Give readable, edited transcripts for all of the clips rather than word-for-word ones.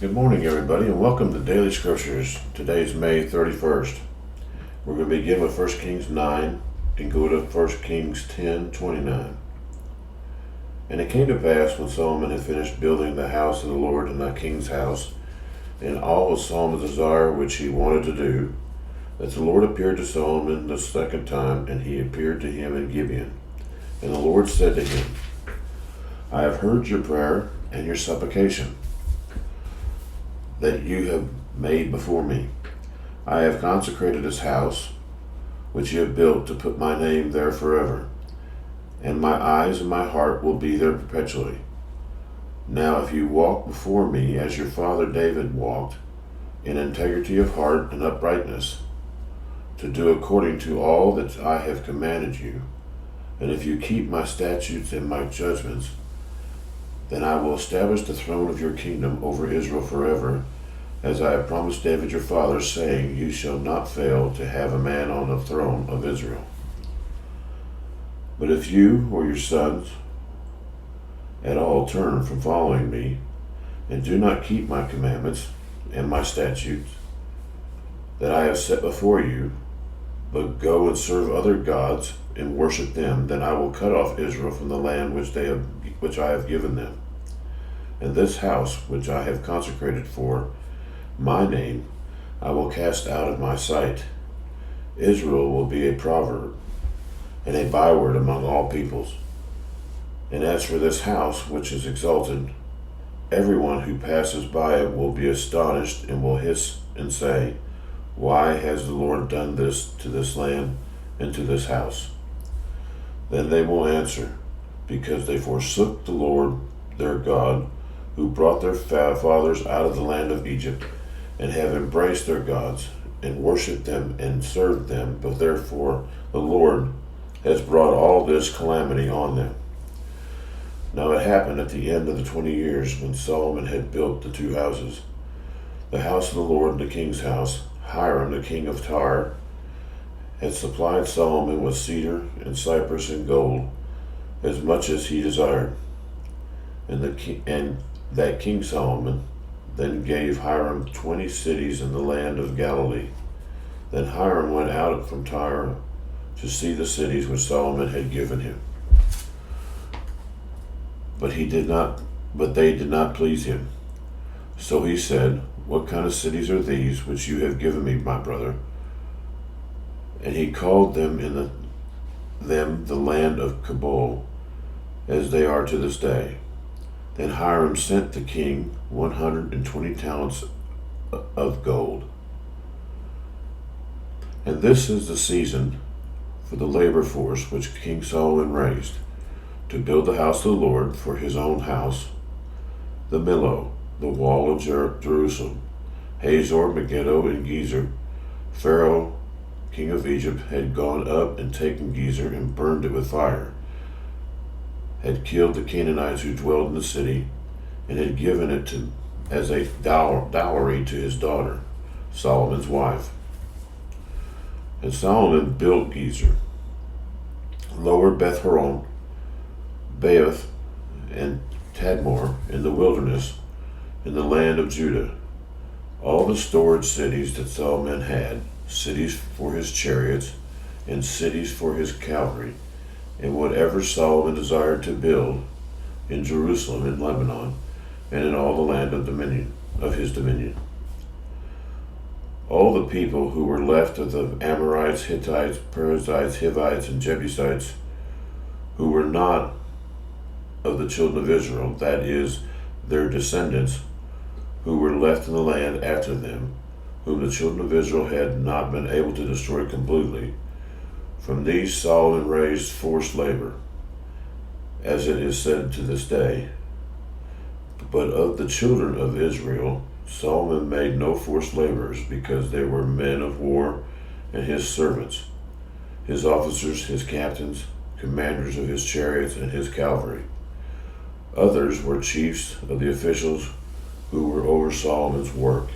Good morning, everybody, and welcome to Daily Scriptures. Today's May 31st. We're going to begin with 1 Kings 9 and go to 1 Kings 10:29. And it came to pass when Solomon had finished building the house of the Lord and the king's house, and all of Solomon's desire which he wanted to do, that the Lord appeared to Solomon the second time, and he appeared to him in Gibeon. And the Lord said to him, I have heard your prayer and your supplication that you have made before me. I have consecrated this house, which you have built, to put my name there forever, and my eyes and my heart will be there perpetually. Now if you walk before me as your father David walked, in integrity of heart and uprightness, to do according to all that I have commanded you, and if you keep my statutes and my judgments, then I will establish the throne of your kingdom over Israel forever, as I have promised David your father, saying, you shall not fail to have a man on the throne of Israel. But if you or your sons at all turn from following me, and do not keep my commandments and my statutes that I have set before you, but go and serve other gods and worship them, then I will cut off Israel from the land which I have given them. And this house which I have consecrated for my name I will cast out of my sight. Israel will be a proverb and a byword among all peoples. And as for this house which is exalted, everyone who passes by it will be astonished and will hiss and say, why has the Lord done this to this land and to this house? Then they will answer, because they forsook the Lord their God, who brought their fathers out of the land of Egypt, and have embraced their gods, and worshipped them and served them, but therefore the Lord has brought all this calamity on them. Now it happened at the end of the 20 years, when Solomon had built the two houses, the house of the Lord and the king's house, Hiram the king of Tyre had supplied Solomon with cedar and cypress and gold, as much as he desired. And that King Solomon then gave Hiram 20 cities in the land of Galilee. Then Hiram went out from Tyre to see the cities which Solomon had given him. But they did not please him. So he said, what kind of cities are these which you have given me, my brother? And he called them the land of Cabul, as they are to this day. Then Hiram sent the king 120 talents of gold. And this is the season for the labor force which King Solomon raised, to build the house of the Lord for his own house, the Millo, the wall of Jerusalem. Hazor, Megiddo, and Gezer. Pharaoh, king of Egypt, had gone up and taken Gezer and burned it with fire, had killed the Canaanites who dwelled in the city, and had given it as a dowry to his daughter, Solomon's wife. And Solomon built Gezer, Lower Beth Horon, Baoth, and Tadmor in the wilderness, in the land of Judah, all the storage cities that Solomon had, cities for his chariots, and cities for his cavalry, and whatever Solomon desired to build in Jerusalem, in Lebanon, and in all the land of his dominion. All the people who were left of the Amorites, Hittites, Perizzites, Hivites, and Jebusites, who were not of the children of Israel, that is, their descendants, who were left in the land after them, whom the children of Israel had not been able to destroy completely, from these Solomon raised forced labor, as it is said to this day. But of the children of Israel, Solomon made no forced laborers, because they were men of war and his servants, his officers, his captains, commanders of his chariots and his cavalry. Others were chiefs of the officials who were over Solomon's work,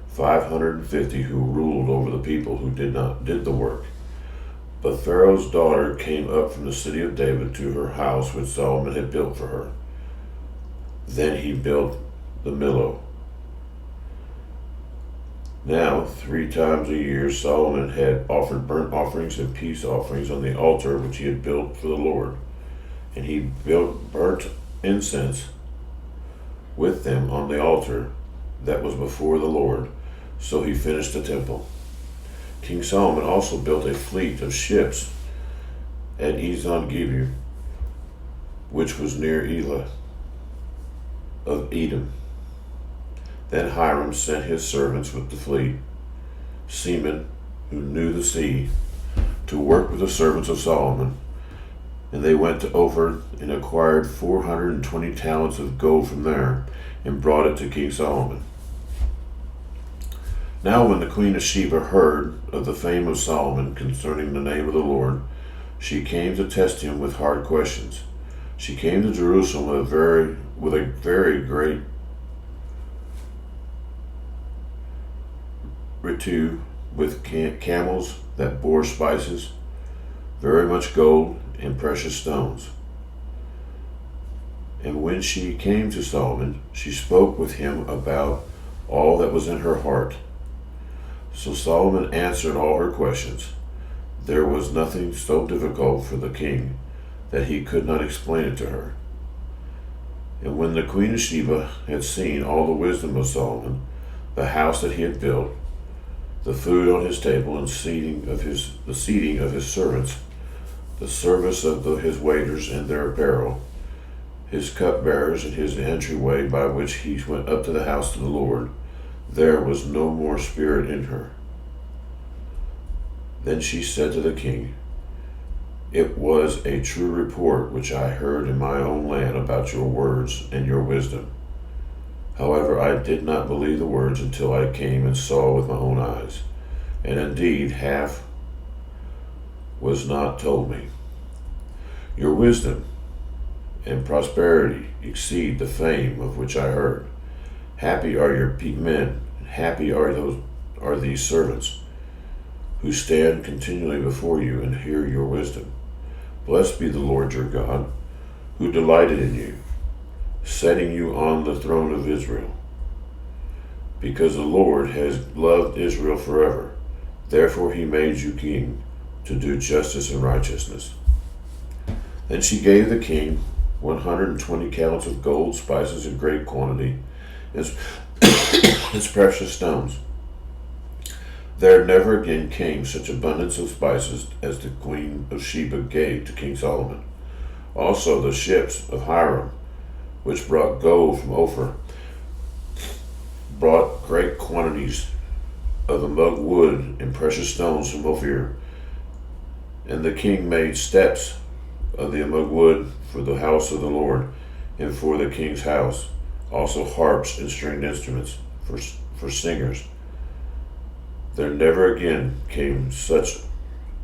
550 who ruled over the people who did the work. But Pharaoh's daughter came up from the city of David to her house which Solomon had built for her. Then he built the Millo, Now, 3 times a year, Solomon had offered burnt offerings and peace offerings on the altar which he had built for the Lord. And he built burnt incense with them on the altar that was before the Lord. So he finished the temple. King Solomon also built a fleet of ships at Ezion-Geber, which was near Elah of Edom. Then Hiram sent his servants with the fleet, seamen who knew the sea, to work with the servants of Solomon. And they went to Ophir and acquired 420 talents of gold from there and brought it to King Solomon. Now when the queen of Sheba heard of the fame of Solomon concerning the name of the Lord, she came to test him with hard questions. She came to Jerusalem with a very great retinue with camels that bore spices, very much gold and precious stones. And when she came to Solomon, she spoke with him about all that was in her heart. So Solomon answered all her questions. There was nothing so difficult for the king that he could not explain it to her. And when the queen of Sheba had seen all the wisdom of Solomon, the house that he had built, the food on his table, and the seating of his servants, the service of his waiters and their apparel, his cupbearers, and his entryway by which he went up to the house of the Lord, there was no more spirit in her. Then she said to the king, "It was a true report which I heard in my own land about your words and your wisdom. However, I did not believe the words until I came and saw with my own eyes, and indeed half was not told me. Your wisdom and prosperity exceed the fame of which I heard. Happy are your men, and happy are these servants who stand continually before you and hear your wisdom. Blessed be the Lord your God, who delighted in you, setting you on the throne of Israel. Because the Lord has loved Israel forever, therefore he made you king to do justice and righteousness." Then she gave the king 120 talents of gold, spices in great quantity, as precious stones. There never again came such abundance of spices as the queen of Sheba gave to King Solomon. Also the ships of Hiram, which brought gold from Ophir, brought great quantities of the mug wood and precious stones from Ophir. And the king made steps of the mug wood for the house of the Lord and for the king's house, also harps and stringed instruments for singers. There never again came such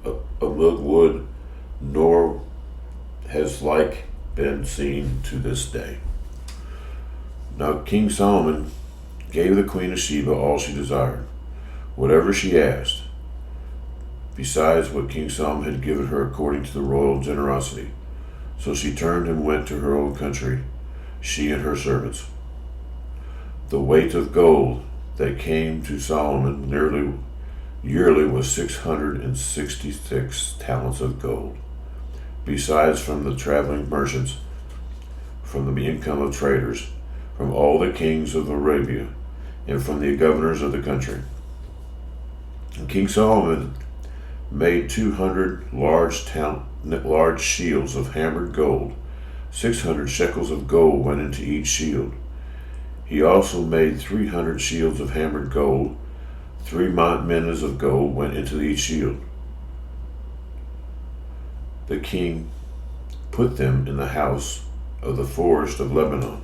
a mug wood, nor has like been seen to this day. Now King Solomon gave the queen of Sheba all she desired, whatever she asked, besides what King Solomon had given her according to the royal generosity. So she turned and went to her own country, she and her servants. The weight of gold that came to Solomon yearly was 666 talents of gold, besides from the traveling merchants, from the income of traders, from all the kings of Arabia, and from the governors of the country. And King Solomon made 200 large shields of hammered gold. 600 shekels of gold went into each shield. He also made 300 shields of hammered gold. 3 minas of gold went into each shield. The king put them in the house of the forest of Lebanon.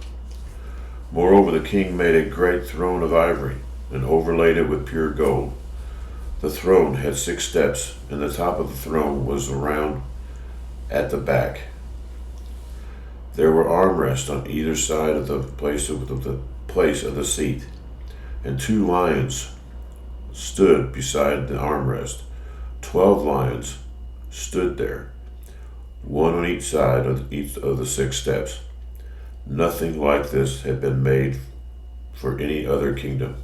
Moreover, the king made a great throne of ivory and overlaid it with pure gold. The throne had 6 steps, and the top of the throne was around at the back. There were armrests on either side of the place of the seat, and 2 lions stood beside the armrest. 12 lions stood there, one on each side of each of the 6 steps. Nothing like this had been made for any other kingdom.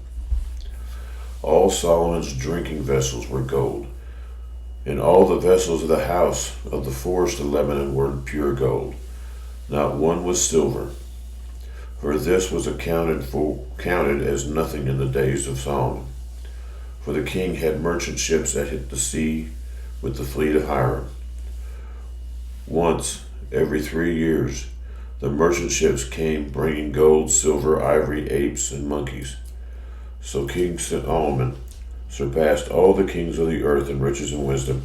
All Solomon's drinking vessels were gold, and all the vessels of the house of the forest of Lebanon were pure gold. Not one was silver, for this was counted as nothing in the days of Solomon. For the king had merchant ships that hit the sea with the fleet of Hiram. Once every 3 years, the merchant ships came bringing gold, silver, ivory, apes, and monkeys. So King Solomon surpassed all the kings of the earth in riches and wisdom.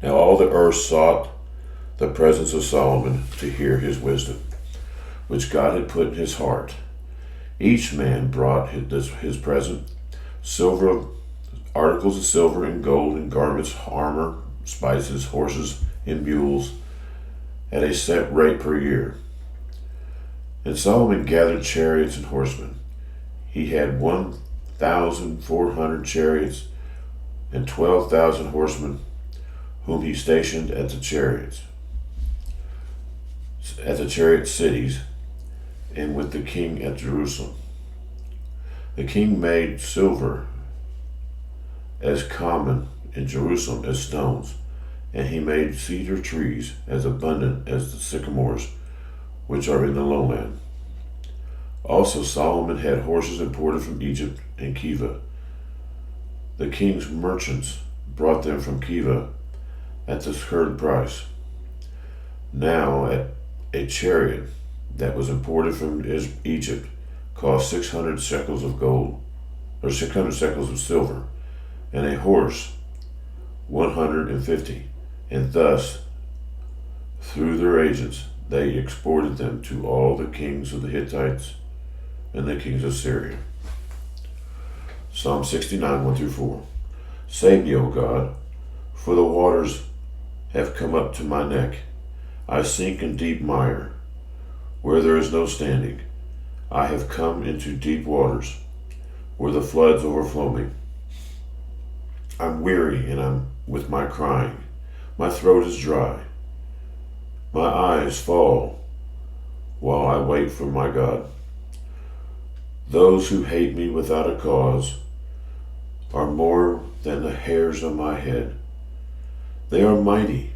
Now all the earth sought the presence of Solomon to hear his wisdom, which God had put in his heart. Each man brought his present, silver, articles of silver and gold and garments, armor, spices, horses, and mules, at a set rate per year. And Solomon gathered chariots and horsemen. He had 1,400 chariots and 12,000 horsemen, whom he stationed at the chariot cities, and with the king at Jerusalem. The king made silver as common in Jerusalem as stones, and he made cedar trees as abundant as the sycamores which are in the lowland. Also Solomon had horses imported from Egypt and Keva. The king's merchants brought them from Keva at the current price. Now a chariot that was imported from Egypt cost 600 shekels of gold, or 600 shekels of silver, and a horse 150. And thus, through their agents, they exported them to all the kings of the Hittites and the kings of Syria. Psalm 69, 1-4. Save me, O God, for the waters have come up to my neck. I sink in deep mire, where there is no standing. I have come into deep waters, where the floods overflow me. I'm weary and I'm with my crying. My throat is dry. My eyes fall while I wait for my God. Those who hate me without a cause are more than the hairs on my head. They are mighty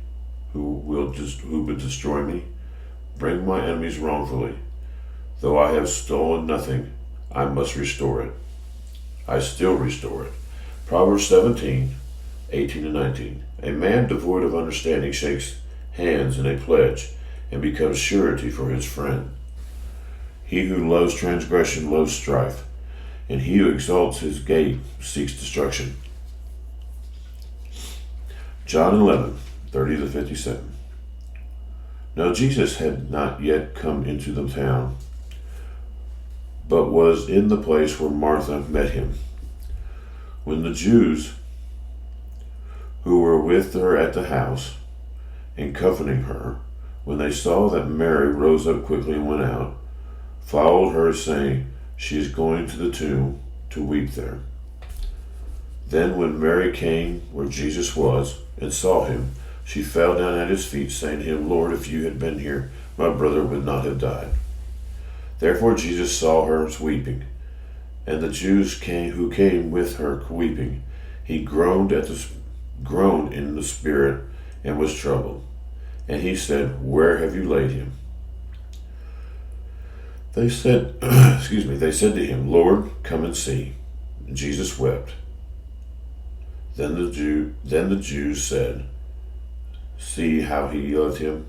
who would destroy me, bring my enemies wrongfully. Though I have stolen nothing, I must restore it. I still restore it. Proverbs 17, 18-19. A man devoid of understanding shakes hands in a pledge and becomes surety for his friend. He who loves transgression loves strife, and he who exalts his gate seeks destruction. John 11, 30-57. Now Jesus had not yet come into the town, but was in the place where Martha met him. When the Jews who were with her at the house and comforting her, when they saw that Mary rose up quickly and went out, followed her, saying, She is going to the tomb to weep there. Then when Mary came where Jesus was and saw him, she fell down at his feet, saying to him, Lord, if you had been here, my brother would not have died. Therefore Jesus saw her weeping, and the Jews who came with her weeping. He groaned in the spirit and was troubled. And he said, Where have you laid him? They said, they said to him, Lord, come and see. And Jesus wept. Then the Jews said, See how he loved him.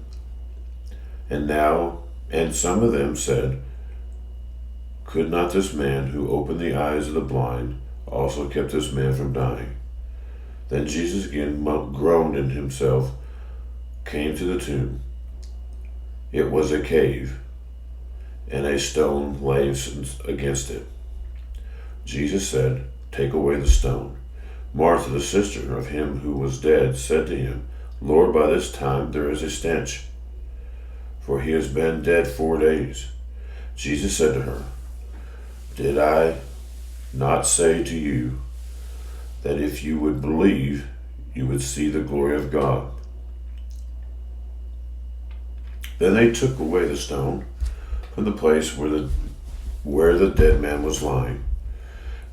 And some of them said, Could not this man who opened the eyes of the blind also kept this man from dying? Then Jesus again groaned in himself, came to the tomb. It was a cave, and a stone lay against it. Jesus said, Take away the stone. Martha, the sister of him who was dead, said to him, Lord, by this time there is a stench, for he has been dead 4 days. Jesus said to her, Did I not say to you that if you would believe, you would see the glory of God? Then they took away the stone from the place where the dead man was lying.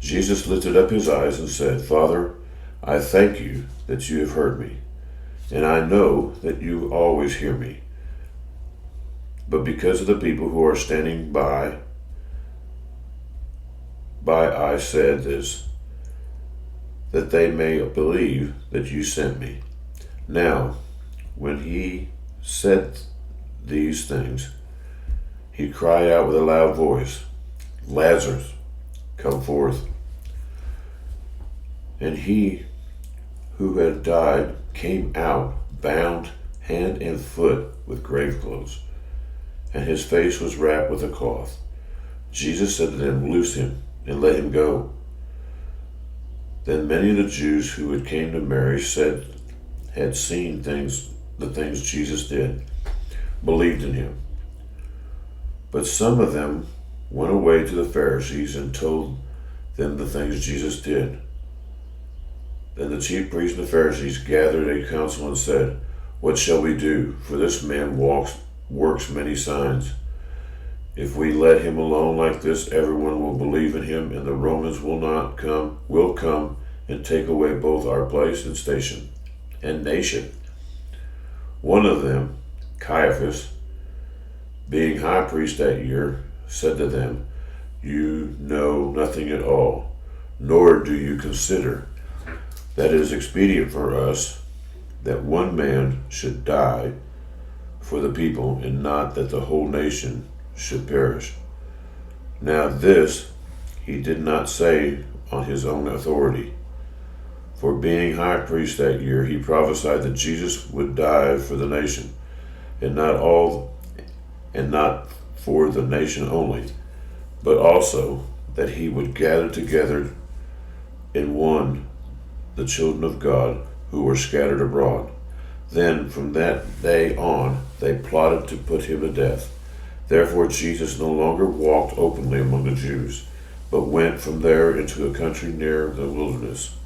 Jesus lifted up his eyes and said, Father, I thank you that you have heard me, and I know that you always hear me. But because of the people who are standing by, I said this, that they may believe that you sent me. Now, when he said these things, he cried out with a loud voice, Lazarus, come forth. And he who had died came out, bound hand and foot with grave clothes, and his face was wrapped with a cloth. Jesus said to them, Loose him and let him go. Then many of the Jews who had came to Mary had seen the things Jesus did, believed in him. But some of them went away to the Pharisees and told them the things Jesus did. Then the chief priests and the Pharisees gathered a council and said, What shall we do? For this man works many signs. If we let him alone like this, everyone will believe in him, and the Romans will come and take away both our place and station and nation. One of them, Caiaphas, being high priest that year, said to them, You know nothing at all, nor do you consider that it is expedient for us that one man should die for the people, and not that the whole nation should perish. Now this he did not say on his own authority, for being high priest that year, he prophesied that Jesus would die for the nation, and not for the nation only, but also that he would gather together in one the children of God who were scattered abroad. Then from that day on they plotted to put him to death. Therefore Jesus no longer walked openly among the Jews, but went from there into a country near the wilderness,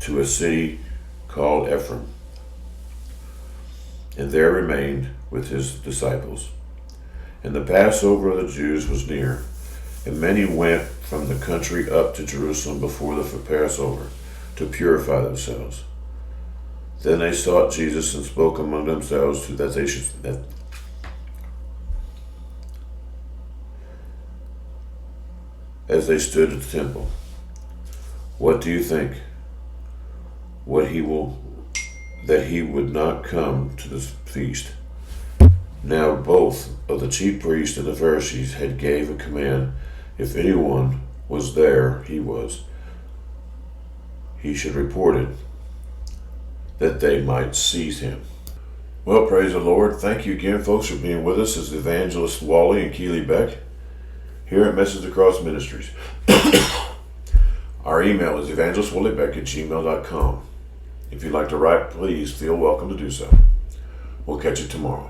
to a city called Ephraim, and there remained with his disciples. And the Passover of the Jews was near, and many went from the country up to Jerusalem before the Passover to purify themselves. Then they sought Jesus and spoke among themselves as they stood at the temple, What do you think? That he would not come to the feast. Now both of the chief priests and the Pharisees had gave a command, if anyone was there, he should report it, that they might seize him. Well, praise the Lord. Thank you again, folks, for being with us as Evangelist Wally and Keely Beck here at Message Across Ministries. Our email is evangelistwallybeck@gmail.com. If you'd like to write, please feel welcome to do so. We'll catch you tomorrow.